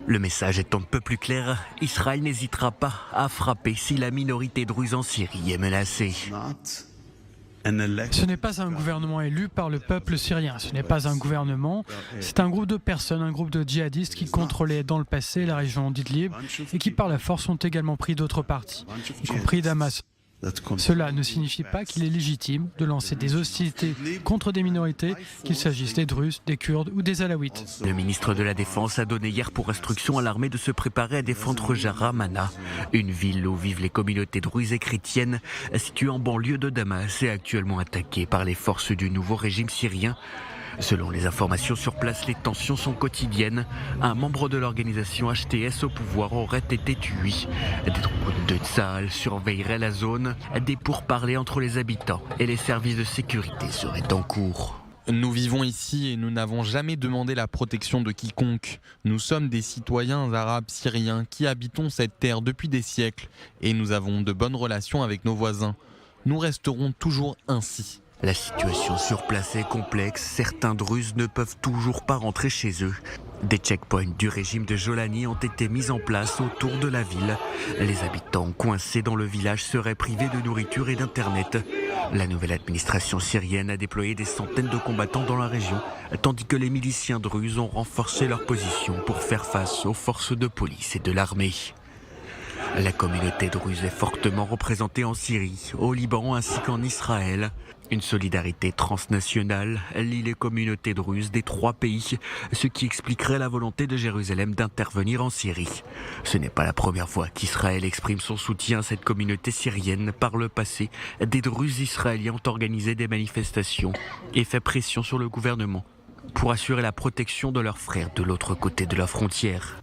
Le message est un peu plus clair, Israël n'hésitera pas à frapper si la minorité druze en Syrie est menacée. Ce n'est pas un gouvernement élu par le peuple syrien, ce n'est pas un gouvernement, c'est un groupe de personnes, un groupe de djihadistes qui contrôlaient dans le passé la région d'Idlib et qui par la force ont également pris d'autres partis, y compris Damas. Cela ne signifie pas qu'il est légitime de lancer des hostilités contre des minorités, qu'il s'agisse des Druzes, des Kurdes ou des Alaouites. Le ministre de la Défense a donné hier pour instruction à l'armée de se préparer à défendre Jaramana, une ville où vivent les communautés druzes et chrétiennes, située en banlieue de Damas et actuellement attaquée par les forces du nouveau régime syrien. Selon les informations sur place, les tensions sont quotidiennes. Un membre de l'organisation HTS au pouvoir aurait été tué. Des troupes de Tsahal surveilleraient la zone. Des pourparlers entre les habitants et les services de sécurité seraient en cours. Nous vivons ici et nous n'avons jamais demandé la protection de quiconque. Nous sommes des citoyens arabes syriens qui habitons cette terre depuis des siècles et nous avons de bonnes relations avec nos voisins. Nous resterons toujours ainsi. La situation sur place est complexe, certains Druzes ne peuvent toujours pas rentrer chez eux. Des checkpoints du régime de Jolani ont été mis en place autour de la ville. Les habitants coincés dans le village seraient privés de nourriture et d'internet. La nouvelle administration syrienne a déployé des centaines de combattants dans la région, tandis que les miliciens druzes ont renforcé leur position pour faire face aux forces de police et de l'armée. La communauté druze est fortement représentée en Syrie, au Liban ainsi qu'en Israël. Une solidarité transnationale lie les communautés druzes des trois pays, ce qui expliquerait la volonté de Jérusalem d'intervenir en Syrie. Ce n'est pas la première fois qu'Israël exprime son soutien à cette communauté syrienne. Par le passé, des Druzes israéliens ont organisé des manifestations et fait pression sur le gouvernement pour assurer la protection de leurs frères de l'autre côté de la frontière.